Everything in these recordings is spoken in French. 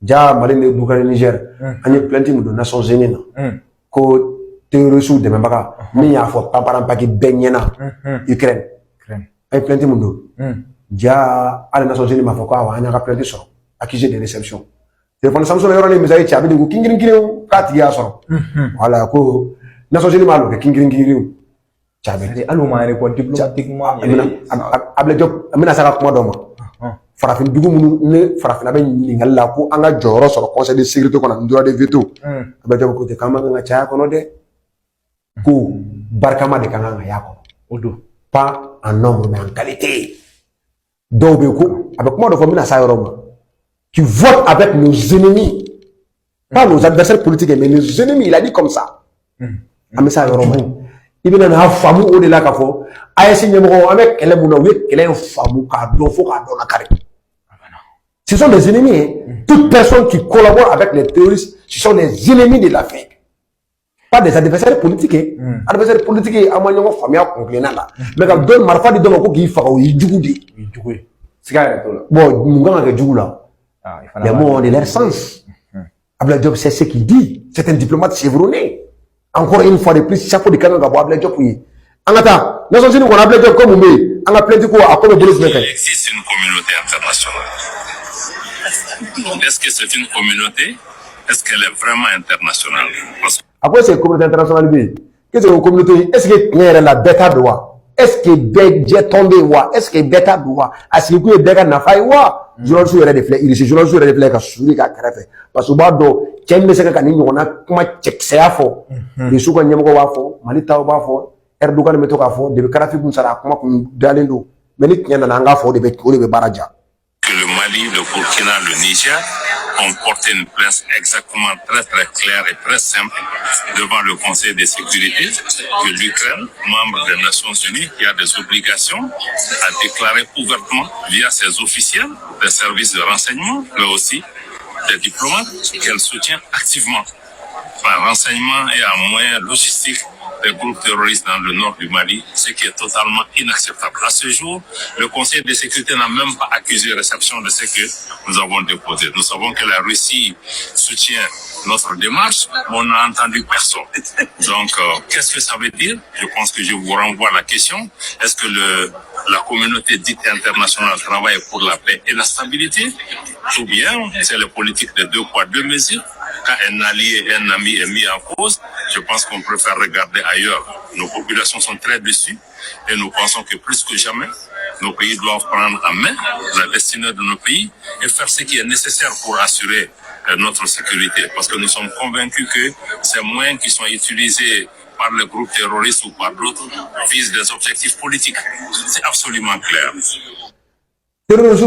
Ja Mali ne Bukari Niger an ye plainte min don Nations Unies na ko terroristes dɛmɛbaga min y'a fɔ paparanpaki bɛɛ ɲɛna Ukraine an ye plainte min don ja hali Nations Unies m'a fɔ ko awɔ an y'a ka plainte sɔrɔ accusé de réception téléphone Samsung yɔrɔ ni misali cɛ a bɛ de ko kinkirinkirin k'a tigi y'a sɔrɔ voilà ko Nations Unies m'a kɛ kinkirinkirin cɛ a bɛ de hali o ma yɛrɛ ko diplomatiquement Ablaye Diop an bɛna se ka kuma dɔ ma farafin dugu minnu ne farafina bɛ ɲininkali la ko an ka jɔyɔrɔ sɔrɔ conseil de sécurité kɔnɔ ni droit de veto Ablaye Diop ko ten k'an ma kan ka caya kɔnɔ dɛ ko barikama de kan ka y'a kɔnɔ o don pas en nombre mais en qualité dɔw bɛ ko a bɛ kuma dɔ fɔ n bɛna s'a yɔrɔ ma qui vote avec nos ennemis pas nos adversaires politiques mais nos ennemis il a dit comme ça an bɛ s'a yɔrɔ ma i bɛna n'a faamu o de la k'a fɔ AES ɲɛmɔgɔ an bɛ kɛlɛ mun na u ye kɛlɛ in faamu k'a dɔn fo k'a dɔn lakari. Ce sont des ennemis. Hein. Toute personne qui collabore avec les terroristes, ce sont des ennemis de l'Afrique. Pas des adversaires politiques. Hein. Adversaires politiques, à moi, on famille complément là. Mais quand donne marfa di donne qui fait au yidjoudi. Bon, nous avons un djougou là. Les mots ont de leur sens. Ablaye Diop, c'est ce qu'il dit. C'est un diplomate chevronné. Encore une fois de plus, chaque fois que quelqu'un va Ablaye Diop, oui. Angata, nous sommes dit qu'on a Ablaye Diop comme nous, on a plein de quoi à quoi le boulot. Il existe une communauté internationale. Est-ce que c'est une communauté? Est-ce qu'elle est vraiment internationale? Après, c'est une communauté internationale. Qu'est-ce que c'est une communauté? Est-ce que est la bêta de wa? Est-ce que Béja tombé wa? Est-ce que bêta de wa? Est-ce que Béja n'a pas wa? Journal sur les flèches, il est journal sur les flèches à soulever qu'à faire. Parce que Bado, tiens, mais c'est qu'à nous, on a comment check c'est à fond. Les sous qu'on y a encore fort, Malita va fort, Erdogan met au fort, de Karafi Boussara, comment d'Alendo, mais il y a un anga fort de Baraja. Que le Mali, le Burkina, le Niger ont porté une place exactement très claire et très simple devant le Conseil de sécurité que l'Ukraine, membre des Nations Unies, qui a des obligations, a déclaré ouvertement via ses officiels, des services de renseignement, mais aussi des diplomates qu'elle soutient activement par renseignement et à moyens logistiques des groupes terroristes dans le nord du Mali, ce qui est totalement inacceptable. À ce jour, le Conseil de sécurité n'a même pas accusé réception de ce que nous avons déposé. Nous savons que la Russie soutient notre démarche, mais on n'a entendu personne. Donc, qu'est-ce que ça veut dire? Je pense que je vous renvoie à la question. Est-ce que la communauté dite internationale travaille pour la paix et la stabilité? Ou bien c'est la politique de deux poids, deux mesures? Quand un allié, un ami est mis en cause, je pense qu'on préfère regarder ailleurs. Nos populations sont très déçues et nous pensons que plus que jamais, nos pays doivent prendre en main la destinée de nos pays et faire ce qui est nécessaire pour assurer notre sécurité. Parce que nous sommes convaincus que ces moyens qui sont utilisés par les groupes terroristes ou par d'autres visent des objectifs politiques. C'est absolument clair. Terroristes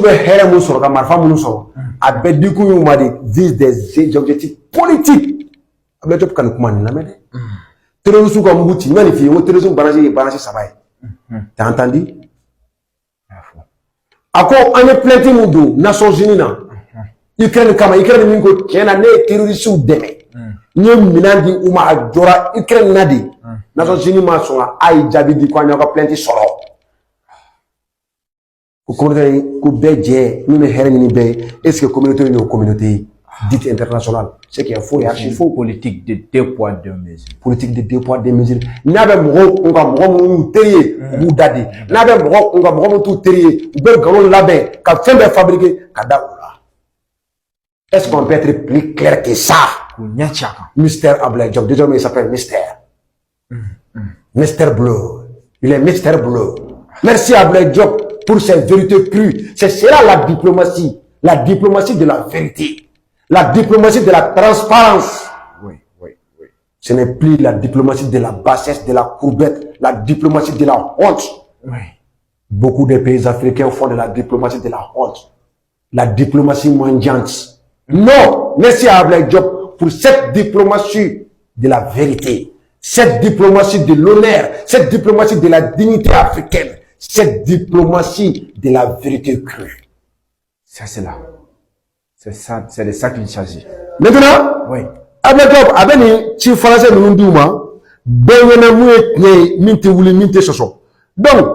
vise des objectifs politiques. Ablaye Diop kan kuma ni lamede. Terroristes comme Mouti, magnifié, au terrorisme balancé ça va. T'as entendu? Ako ane plainte mudo Nations Unies na. Ukraine kama Ukraine mingo kena ne terroristes ou deme. Nye minandi uma jora Ukraine nadi. Nations Unies ma songa ay jabi di kwa nyoka plainte soro. Ko communauté ko beje ni me heren ni be est-ce que communauté ni communauté dite internationale c'est qu'il faut et archi faux politique de deux poids deux mesures. Politique de deux poids deux mesures. N'abe moko on ga moko mu teriye mu dadi. N'abe moko on ga moko mu tout teriye be galon labé ka fait be fabriquer ka da ola. Est-ce qu'on peut être plus clair que ça? Mystère Ablaye Diop désormais il s'appelle Mystère. Mystère Bleu. Il est Mystère Bleu. Merci Ablaye Diop pour ces vérités crues. C'est cela la diplomatie de la vérité. La diplomatie de la transparence. Oui. Ce n'est plus la diplomatie de la bassesse, de la courbette, la diplomatie de la honte. Oui. Beaucoup de pays africains font de la diplomatie de la honte. La diplomatie mendiante. Non, merci à Ablaye Diop pour cette diplomatie de la vérité. Cette diplomatie de l'honneur. Cette diplomatie de la dignité africaine. Cette diplomatie de la vérité crue. Ça, c'est là. C'est ça, c'est de ça qu'il s'agit. Maintenant, oui. Ablaye Diop, abeni, si français nous dit, benye mouye minte wuli minte soso. Donc,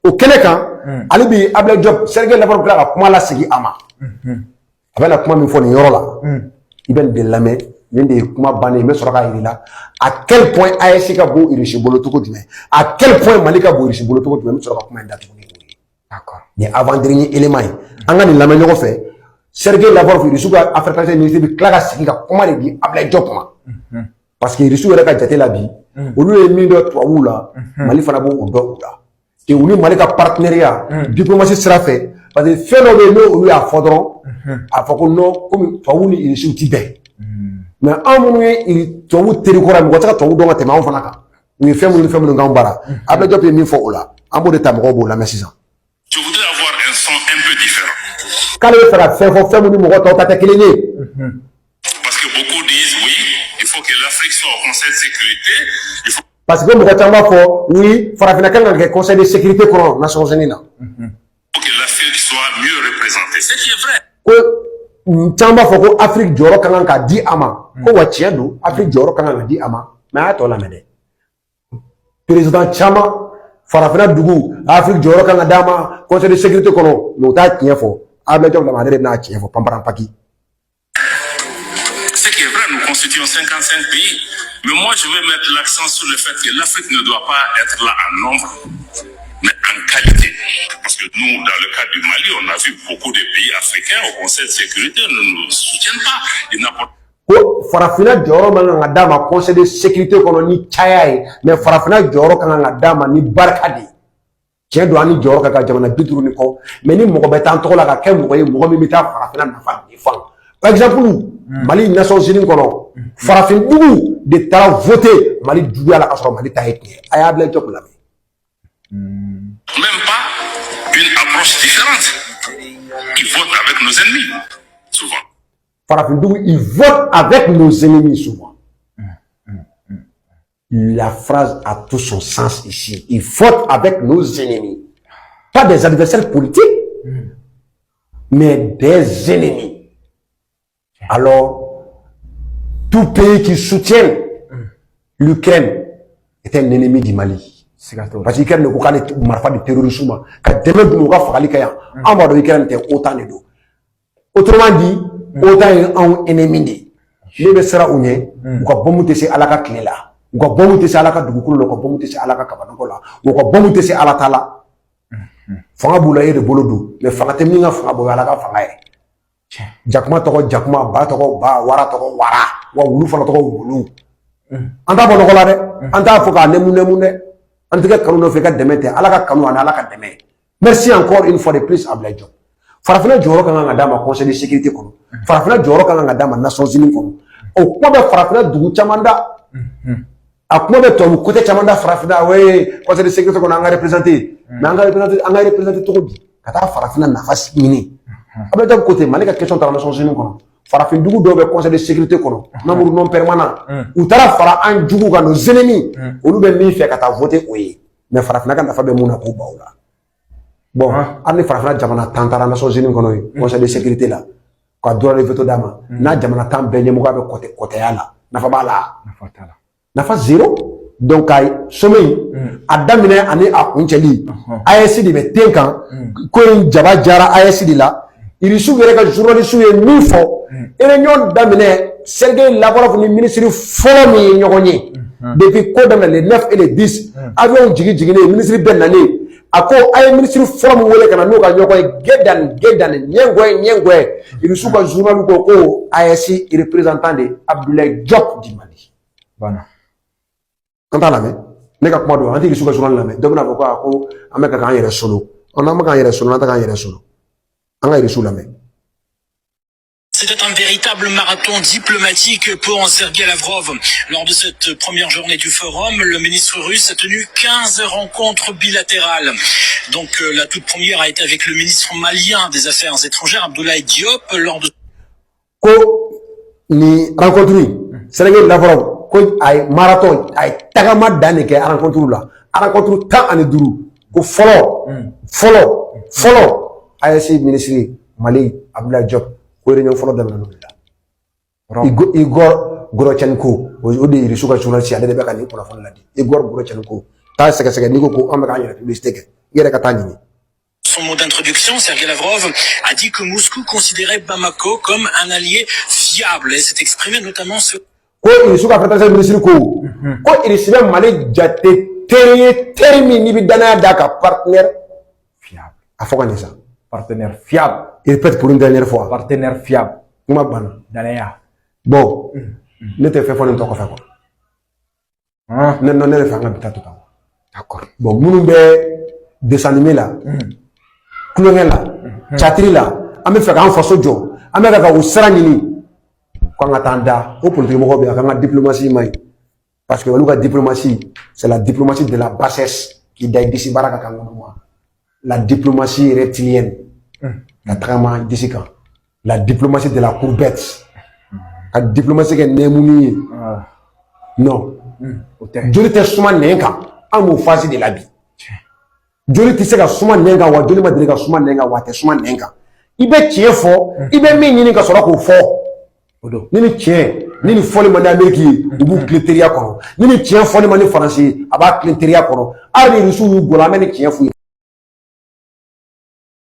au Kenya, alibi Ablaye Diop, Sergei Lavrov a comment la segi ama. avec la comment min fo ni yoro la il ben de lamé min de kuma bané mais soroka irila à quel point ASC ka bo irishi bolo to ko djumé à quel point Malika bo irishi bolo to ko djumé mais soroka kuma ndatu ni D'accord. ni avant dernier élément anga ni lamé ñoko fait Sergei Lavrov irishi ka Afrique ministre bi klaka siki ka kuma de bi Ablaye Diop ma parce que irishi wala ka jaté la bi olu e min do to la Mali fana bo o do la et olu Mali ka partenariat diplomatie sera fait parce que fait no be no olu a fodron a fako no comme to wuli irishi ti be mais amunu il to wu teri ko ra mi ko ta to wu do ngate ma on fana ka ni fait mun ngambara Ablaye Diop mi fo ola ambo de tam ko bo la merci. Je voudrais avoir un son un peu différent. Quand il fera fait mun mo ko ta ta kelene Parce que beaucoup disent oui, il faut que l'Afrique soit au Conseil de sécurité, il faut parce que mo ko tamba fo oui farafina kan nga conseil de sécurité ko Nations Unies na que l'Afrique soit mieux représentée. C'est qui est vrai. ko tamba fo ko Afrique joro kan ka di ama ko wa tiendo Afrique joro kan ka di ama mais to la mede président chama farafina dugu Afrique joro kan dama conseil de sécurité ko no ta tiefo Ablaye Diop la madre na tiefo pamparan paki. Ce qui est vrai, nous constituons 55 pays. Mais moi, je vais mettre l'accent sur le fait que l'Afrique ne doit pas être là en nombre, mais en qualité. Parce que nous, dans le cas du Mali, on a vu beaucoup de pays africains au Conseil de sécurité ne nous soutiennent pas. Ils n'apportent ko farafina joro man nga dama conseil de sécurité ko ni chaya mais farafina joro kan nga dama ni barkadi tiens do ani joro ka jamana biduru ni ko mais ni mo ko betan to la ka ke mo ko mo mi ta farafina na fa ni fa par exemple Mali Nations Unies kono farafin dugu de ta voter Mali dugu ala ka so Mali ta hekne aya Ablaye Diop la même pas une approche différente. Ils votent avec nos ennemis, souvent. farafin dugu ils votent avec nos ennemis souvent. La phrase a tout son sens ici. Ils votent avec nos ennemis. Pas des adversaires politiques, mais des ennemis. Alors, tout pays qui soutient l'Ukraine est un ennemi du Mali. Parce que l'Ukraine ne peut pas être de terrorisme. Quand demain, nous allons faire l'Ukraine. En bas de l'Ukraine, c'est autant de dos. Autrement dit, autant un ennemi. Les Bessara Ounye, ou ka bomu tese alaka klela, ou ka bomu tese alaka dugukulu, ou ka bomu tese alaka kabanokola, ou ka bomu tese alatala. Fanga bula yere bolodo, mais fanga temninga fanga boya alaka fanga ye. Jakuma toko jakuma, ba toko ba, wara toko wara, wa wulu fana toko wulu. Anta bonokola de, anta foka nemu de, antika kanu no feka demete, alaka kanu ana alaka deme. Merci encore une fois de plus Ablaye Diop. Farafina joro kan nga dama conseil de sécurité kono. Farafina joro kan nga dama Nations Unies kono. O kuma be farafina dugu chamanda. A kuma be tomu côté chamanda farafina we conseil de sécurité kono nga représenter. Mais nga représenter to di. Kata farafina na fasi mini. Ablaye Diop côté Mali ka question ta Nations Unies kono. Farafina dugu do be conseil de sécurité kono. Nombre non permanent. Ou tara fara an jugu ka nos ennemis. Olu be mi fe kata voter oye. Mais farafina kan dafa be muna ko bawla. Bon, on est farafina jamana tantara Nations Unies kono conseil de sécurité là. Kwa droit de veto dama. Na jamana tan benye mo be côté yala. Nafa bala. Nafa zéro. Donc ay sommeil adamine ani a kuncheli. ASC di be tenkan ko jaba jara ASC di la. Il sou gere ka journaliste ye mi fo. Ene nyon damine Sergei Lavrov ni ministre folo mi nyogonye. Depuis ko damine le 9 et le 10 avion jigi ne ministre ben nani. Ako ay ministre forum wole kana no ka nyoko gedan nyengwe il sou ka journal ko ASC représentant de Abdoulaye Diop di Mali bana kanta la me ne ka kuma do anti il sou ka journal la me do na ko ameka kan yere solo on amaka yere solo na ta kan yere solo anga yere solo la me. C'était un véritable marathon diplomatique pour Sergei Lavrov. Lors de cette première journée du forum, le ministre russe a tenu 15 rencontres bilatérales. Donc la toute première a été avec le ministre malien des Affaires étrangères, Abdoulaye Diop, lors de... Ko ni rencontre Sergei Lavrov ko ay marathon ay tagama dane ke rencontre la rencontre ta ani duru ko follow ASC ministre Mali Abdoulaye Diop ko réunion folo dem na la Igor Gorochenko o de iri suka journaliste ade be kan ko la fon la di Igor Gorochenko ta sega ni ko am ka yere publicité ke yere ka tani son mot d'introduction, Sergei Lavrov a dit que Moscou considérait Bamako comme un allié fiable et s'est exprimé notamment sur... Ko il suka fata ministre ko il sibe mali jate termi ni bi dana daka partenaire Fiable. Afghanistan. Partenaire fiable. Il répète pour une dernière fois. Partenaire fiable. Kuma ban. Danaya. Bon, ne te fais pas n'importe quoi. Non, ne le fais pas tout. D'accord. Bon, nous be dessin animé là. Clonel là. Chatri là. Ame fait un faso jo. Ame ka o sranini. Quand on attend au politique mo be ka diplomatie mai. Parce que la diplomatie, c'est la diplomatie de la bassesse qui daille d'ici baraka kangoma. La diplomatie reptilienne. La trama d'ici quand. La diplomatie de la courbette. La diplomatie qui est némouni. Non. Joli te suma nenga. Amu phase de la vie. Joli te se ka suma nenga wa joli ma de ka suma nenga wa te suma nenga. Ibe tie fo, ibe mi ni ka soro ko fo. Odo. Ni tie, ni foli ma na Amerique, ibu cléteria ko. Ni tie foli ma ni français, aba cléteria ko. Ari risu gola me ni tie fu.